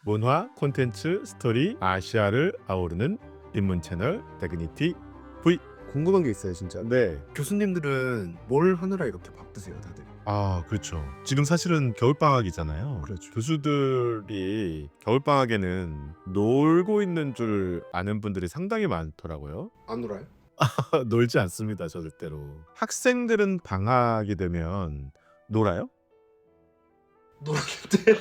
문화, 콘텐츠, 스토리, 아시아를 아우르는 입문 채널 데그니티 V. 궁금한 게 있어요, 진짜. 네. 교수님들은 뭘 하느라 이렇게 바쁘세요, 다들? 그렇죠. 지금 사실은 겨울방학이잖아요. 그렇죠. 교수들이 겨울방학에는 놀고 있는 줄 아는 분들이 상당히 많더라고요. 안 놀아요? 놀지 않습니다, 절대로. 학생들은 방학이 되면 놀아요? 놀겠대.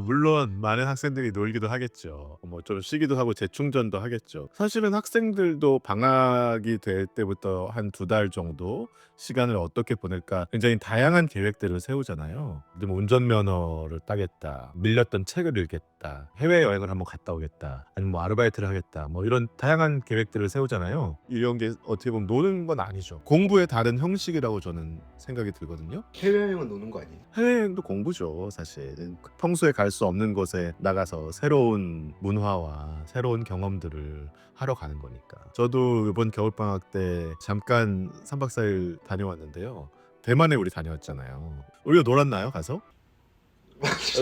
물론 많은 학생들이 놀기도 하겠죠. 뭐 좀 쉬기도 하고 재충전도 하겠죠. 사실은 학생들도 방학이 될 때부터 한 2달 정도 시간을 어떻게 보낼까 굉장히 다양한 계획들을 세우잖아요. 뭐 운전면허를 따겠다, 밀렸던 책을 읽겠다, 해외여행을 한번 갔다 오겠다, 아니면 뭐 아르바이트를 하겠다, 뭐 이런 다양한 계획들을 세우잖아요. 이런 게 어떻게 보면 노는 건 아니죠. 공부의 다른 형식이라고 저는 생각이 들거든요. 해외여행은 노는 거 아니에요? 해외여행도 공부죠, 사실. 평소에 갈 수 없는 곳에 나가서 새로운 문화와 새로운 경험들을 하러 가는 거니까. 저도 이번 겨울방학 때 잠깐 3박 4일 다녀왔는데요. 대만에 우리 다녀왔잖아요. 우리가 놀았나요, 가서?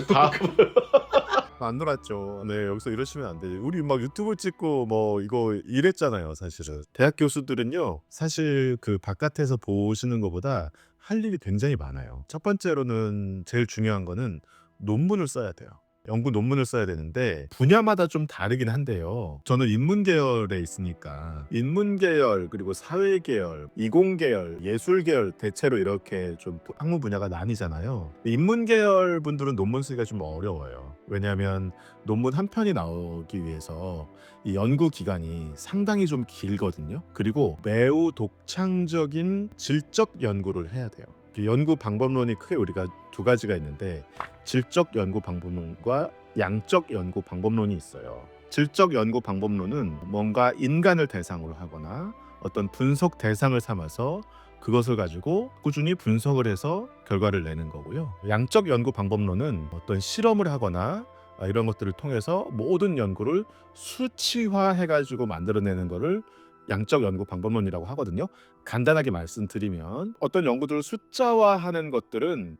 다 안 놀았죠. 네, 여기서 이러시면 안 돼요. 우리 막 유튜브 찍고 뭐 이거 이랬잖아요, 사실은. 대학 교수들은요, 사실 그 바깥에서 보시는 것보다 할 일이 굉장히 많아요. 첫 번째로는 제일 중요한 거는 논문을 써야 돼요. 연구 논문을 써야 되는데 분야마다 좀 다르긴 한데요. 저는 인문 계열에 있으니까 인문 계열, 그리고 사회 계열, 이공 계열, 예술 계열, 대체로 이렇게 좀 학문 분야가 나뉘잖아요. 인문 계열 분들은 논문 쓰기가 좀 어려워요. 왜냐하면 논문 한 편이 나오기 위해서 이 연구 기간이 상당히 좀 길거든요. 그리고 매우 독창적인 질적 연구를 해야 돼요. 연구 방법론이 크게 우리가 2가지가 있는데 질적 연구 방법론과 양적 연구 방법론이 있어요. 질적 연구 방법론은 뭔가 인간을 대상으로 하거나 어떤 분석 대상을 삼아서 그것을 가지고 꾸준히 분석을 해서 결과를 내는 거고요. 양적 연구 방법론은 어떤 실험을 하거나 이런 것들을 통해서 모든 연구를 수치화해가지고 만들어내는 거를 양적 연구 방법론이라고 하거든요. 간단하게 말씀드리면 어떤 연구들을 숫자화하는 것들은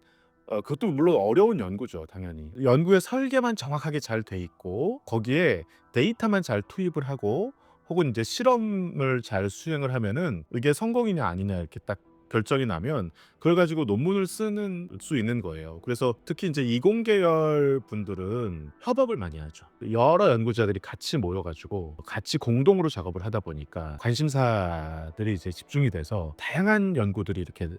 그것도 물론 어려운 연구죠, 당연히. 연구의 설계만 정확하게 잘 돼 있고 거기에 데이터만 잘 투입을 하고 혹은 이제 실험을 잘 수행을 하면은 이게 성공이냐 아니냐 이렇게 딱 결정이 나면 그걸 가지고 논문을 쓰는 수 있는 거예요. 그래서 특히 이제 이공 계열 분들은 협업을 많이 하죠. 여러 연구자들이 같이 모여 가지고 같이 공동으로 작업을 하다 보니까 관심사들이 이제 집중이 돼서 다양한 연구들이 이렇게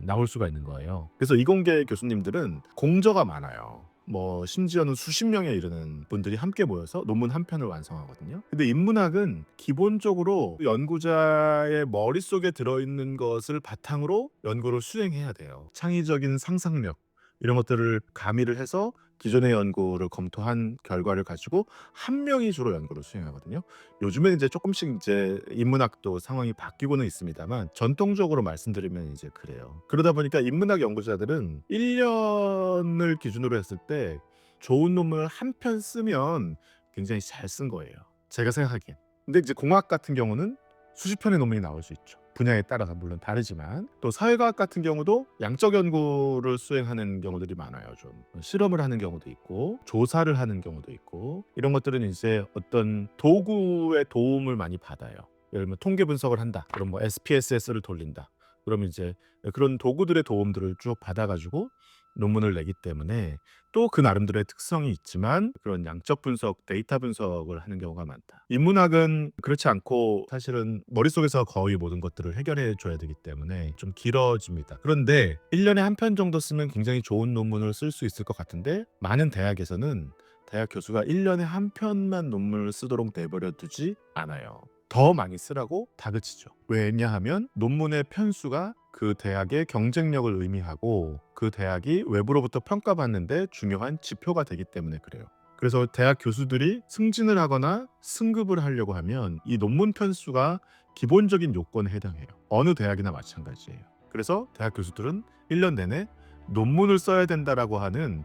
나올 수가 있는 거예요. 그래서 이공계 교수님들은 공저가 많아요. 뭐 심지어는 수십 명에 이르는 분들이 함께 모여서 논문 한 편을 완성하거든요. 근데 인문학은 기본적으로 연구자의 머릿속에 들어있는 것을 바탕으로 연구를 수행해야 돼요. 창의적인 상상력 이런 것들을 가미를 해서 기존의 연구를 검토한 결과를 가지고 한 명이 주로 연구를 수행하거든요. 요즘에 이제 조금씩 이제 인문학도 상황이 바뀌고는 있습니다만 전통적으로 말씀드리면 이제 그래요. 그러다 보니까 인문학 연구자들은 1년을 기준으로 했을 때 좋은 논문을 한 편 쓰면 굉장히 잘 쓴 거예요, 제가 생각하기엔. 근데 이제 공학 같은 경우는 수십 편의 논문이 나올 수 있죠. 분야에 따라서 물론 다르지만 또 사회과학 같은 경우도 양적 연구를 수행하는 경우들이 많아요. 좀 실험을 하는 경우도 있고 조사를 하는 경우도 있고 이런 것들은 이제 어떤 도구의 도움을 많이 받아요. 예를 들면 통계 분석을 한다. 그럼 뭐 SPSS를 돌린다. 그러면 이제 그런 도구들의 도움들을 쭉 받아가지고 논문을 내기 때문에 또 그 나름대로의 특성이 있지만 그런 양적 분석, 데이터 분석을 하는 경우가 많다. 인문학은 그렇지 않고 사실은 머릿속에서 거의 모든 것들을 해결해 줘야 되기 때문에 좀 길어집니다. 그런데 1년에 한 편 정도 쓰면 굉장히 좋은 논문을 쓸 수 있을 것 같은데 많은 대학에서는 대학 교수가 1년에 한 편만 논문을 쓰도록 내버려 두지 않아요. 더 많이 쓰라고 다그치죠. 왜냐하면 논문의 편수가 그 대학의 경쟁력을 의미하고 그 대학이 외부로부터 평가받는데 중요한 지표가 되기 때문에 그래요. 그래서 대학 교수들이 승진을 하거나 승급을 하려고 하면 이 논문 편수가 기본적인 요건에 해당해요. 어느 대학이나 마찬가지예요. 그래서 대학 교수들은 1년 내내 논문을 써야 된다라고 하는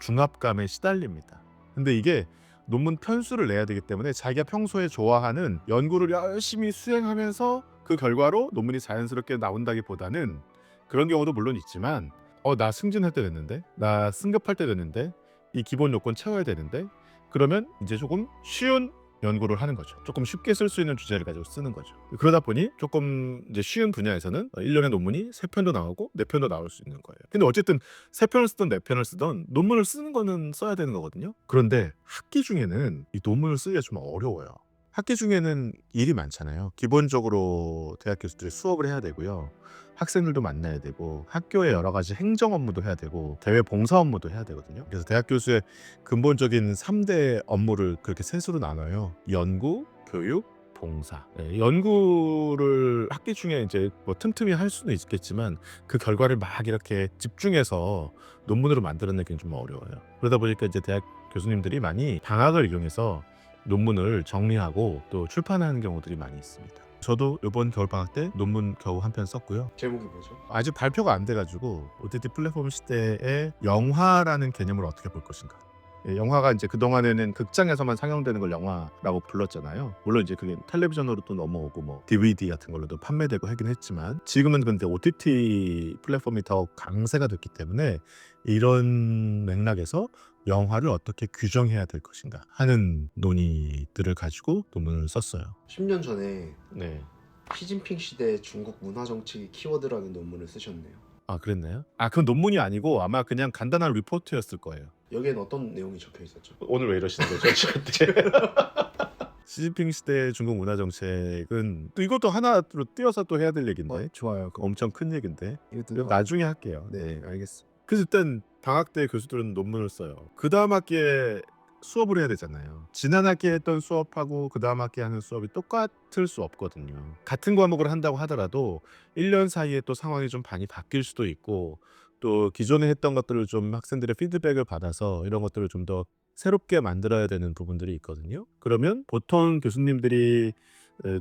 중압감에 시달립니다. 근데 이게 논문 편수를 내야 되기 때문에 자기가 평소에 좋아하는 연구를 열심히 수행하면서 그 결과로 논문이 자연스럽게 나온다기보다는 그런 경우도 물론 있지만 나 승진할 때 됐는데, 나 승급할 때 됐는데 이 기본 요건 채워야 되는데 그러면 이제 조금 쉬운 연구를 하는 거죠. 조금 쉽게 쓸 수 있는 주제를 가지고 쓰는 거죠. 그러다 보니 조금 이제 쉬운 분야에서는 1년에 논문이 3편도 나오고 4편도 나올 수 있는 거예요. 근데 어쨌든 3편을 쓰든 4편을 쓰든 논문을 쓰는 거는 써야 되는 거거든요. 그런데 학기 중에는 이 논문을 쓰기가 좀 어려워요. 학기 중에는 일이 많잖아요. 기본적으로 대학 교수들이 수업을 해야 되고요. 학생들도 만나야 되고 학교의 여러 가지 행정 업무도 해야 되고 대외 봉사 업무도 해야 되거든요. 그래서 대학 교수의 근본적인 3대 업무를 그렇게 셋으로 나눠요. 연구, 교육, 봉사. 네, 연구를 학기 중에 이제 뭐 틈틈이 할 수는 있겠지만 그 결과를 막 이렇게 집중해서 논문으로 만들어내기는 좀 어려워요. 그러다 보니까 이제 대학 교수님들이 많이 방학을 이용해서 논문을 정리하고 또 출판하는 경우들이 많이 있습니다. 저도 이번 겨울방학 때 논문 겨우 한 편 썼고요. 제목이 뭐죠? 아직 발표가 안 돼가지고 OTT 플랫폼 시대에 영화라는 개념을 어떻게 볼 것인가. 영화가 이제 그동안에는 극장에서만 상영되는 걸 영화라고 불렀잖아요. 물론 이제 그게 텔레비전으로 또 넘어오고 뭐 DVD 같은 걸로도 판매되고 하긴 했지만 지금은 근데 OTT 플랫폼이 더 강세가 됐기 때문에 이런 맥락에서 영화를 어떻게 규정해야 될 것인가 하는 논의들을 가지고 논문을 썼어요. 10년 전에 네. 시진핑 시대 중국 문화 정책의 키워드라는 논문을 쓰셨네요. 아 그랬나요? 아 그건 논문이 아니고 아마 그냥 간단한 리포트였을 거예요. 여기엔 어떤 내용이 적혀 있었죠? 오늘 왜 이러시는 거죠? 저한테? 시진핑 시대의 중국 문화 정책은 또 이것도 하나로 띄어서 또 해야 될 얘긴데 좋아요. 엄청 큰 얘긴데 이것도 나중에 할게요. 네, 알겠습니다. 그래서 일단 방학 때 교수들은 논문을 써요. 그 다음 학기에 수업을 해야 되잖아요. 지난 학기에 했던 수업하고 그 다음 학기에 하는 수업이 똑같을 수 없거든요. 같은 과목을 한다고 하더라도 1년 사이에 또 상황이 좀 많이 바뀔 수도 있고 또 기존에 했던 것들을 좀 학생들의 피드백을 받아서 이런 것들을 좀 더 새롭게 만들어야 되는 부분들이 있거든요. 그러면 보통 교수님들이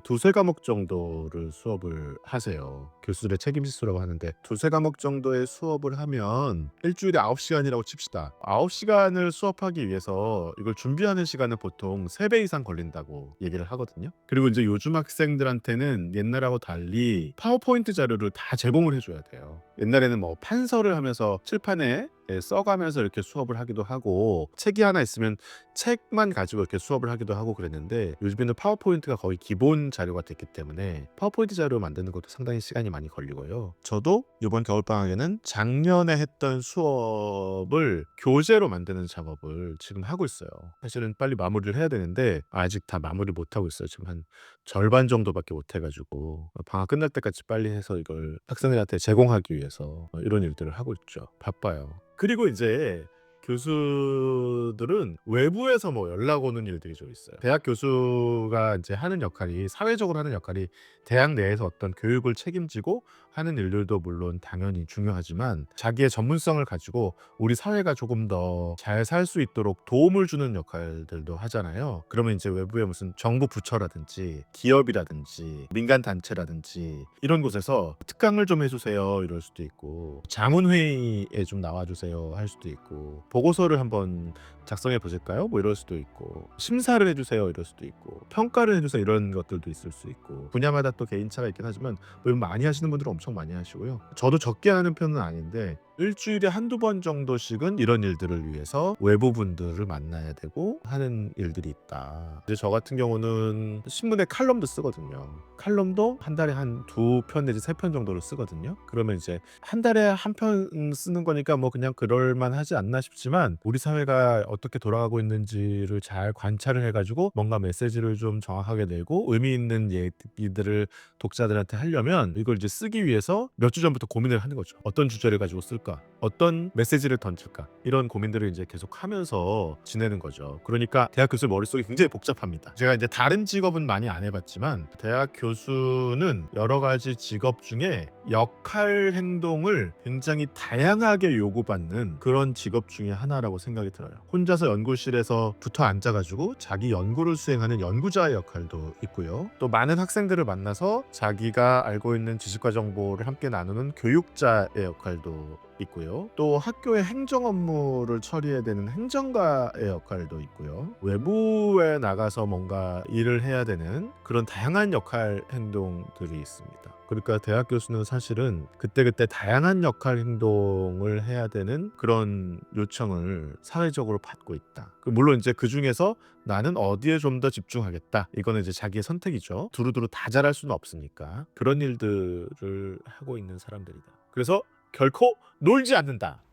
두세 과목 정도를 수업을 하세요. 교수들의 책임 지수라고 하는데 두세 과목 정도의 수업을 하면 일주일에 9시간이라고 칩시다. 9시간을 수업하기 위해서 이걸 준비하는 시간은 보통 3배 이상 걸린다고 얘기를 하거든요. 그리고 이제 요즘 학생들한테는 옛날하고 달리 파워포인트 자료를 다 제공을 해줘야 돼요. 옛날에는 뭐 판서를 하면서 칠판에 써가면서 이렇게 수업을 하기도 하고 책이 하나 있으면 책만 가지고 이렇게 수업을 하기도 하고 그랬는데 요즘에는 파워포인트가 거의 기본 자료가 됐기 때문에 파워포인트 자료 만드는 것도 상당히 시간이 많이 걸리고요. 저도 이번 겨울방학에는 작년에 했던 수업을 교재로 만드는 작업을 지금 하고 있어요. 사실은 빨리 마무리를 해야 되는데 아직 다 마무리 못하고 있어요. 지금 한 절반 정도밖에 못 해가지고 방학 끝날 때까지 빨리 해서 이걸 학생들한테 제공하기 위해서 이런 일들을 하고 있죠. 바빠요. 그리고 이제 교수들은 외부에서 뭐 연락 오는 일들이 좀 있어요. 대학 교수가 이제 하는 역할이 사회적으로 하는 역할이 대학 내에서 어떤 교육을 책임지고 하는 일들도 물론 당연히 중요하지만 자기의 전문성을 가지고 우리 사회가 조금 더 잘 살 수 있도록 도움을 주는 역할들도 하잖아요. 그러면 이제 외부의 무슨 정부 부처라든지 기업이라든지 민간 단체라든지 이런 곳에서 특강을 좀 해주세요 이럴 수도 있고 자문회의에 좀 나와주세요 할 수도 있고 보고서를 한번 작성해 보실까요? 뭐 이럴 수도 있고 심사를 해주세요 이럴 수도 있고 평가를 해주세요 이런 것들도 있을 수 있고 분야마다 또 개인차가 있긴 하지만 물론 많이 하시는 분들은 엄청 많이 하시고요. 저도 적게 하는 편은 아닌데 일주일에 한두 번 정도씩은 이런 일들을 위해서 외부 분들을 만나야 되고 하는 일들이 있다. 이제 저 같은 경우는 신문에 칼럼도 쓰거든요. 칼럼도 한 달에 한 2편 내지 3편 정도를 쓰거든요. 그러면 이제 한 달에 한 편 쓰는 거니까 뭐 그냥 그럴만 하지 않나 싶지만 우리 사회가 어떻게 돌아가고 있는지를 잘 관찰을 해가지고 뭔가 메시지를 좀 정확하게 내고 의미 있는 얘기들을 독자들한테 하려면 이걸 이제 쓰기 위해서 몇 주 전부터 고민을 하는 거죠. 어떤 주제를 가지고 쓸까? 어떤 메시지를 던질까? 이런 고민들을 이제 계속 하면서 지내는 거죠. 그러니까 대학 교수 머릿속이 굉장히 복잡합니다. 제가 이제 다른 직업은 많이 안 해봤지만 대학 교수는 여러 가지 직업 중에 역할 행동을 굉장히 다양하게 요구받는 그런 직업 중에 하나라고 생각이 들어요. 혼자서 연구실에서 붙어 앉아가지고 자기 연구를 수행하는 연구자의 역할도 있고요. 또 많은 학생들을 만나서 자기가 알고 있는 지식과 정보를 함께 나누는 교육자의 역할도 있고요. 또 학교의 행정 업무를 처리해야 되는 행정가의 역할도 있고요. 외부에 나가서 뭔가 일을 해야 되는 그런 다양한 역할 행동들이 있습니다. 그러니까 대학 교수는 사실은 그때그때 다양한 역할 행동을 해야 되는 그런 요청을 사회적으로 받고 있다. 물론 이제 그 중에서 나는 어디에 좀 더 집중하겠다. 이거는 이제 자기의 선택이죠. 두루두루 다 잘할 수는 없으니까. 그런 일들을 하고 있는 사람들이다. 그래서 결코 놀지 않는다.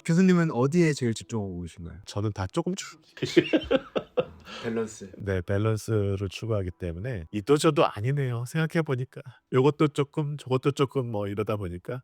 교수님은 어디에 제일 집중하고 계신가요? 저는 다 조금 밸런스. 네, 밸런스를 추구하기 때문에 이도저도 아니네요. 생각해 보니까 요것도 조금 저것도 조금 뭐 이러다 보니까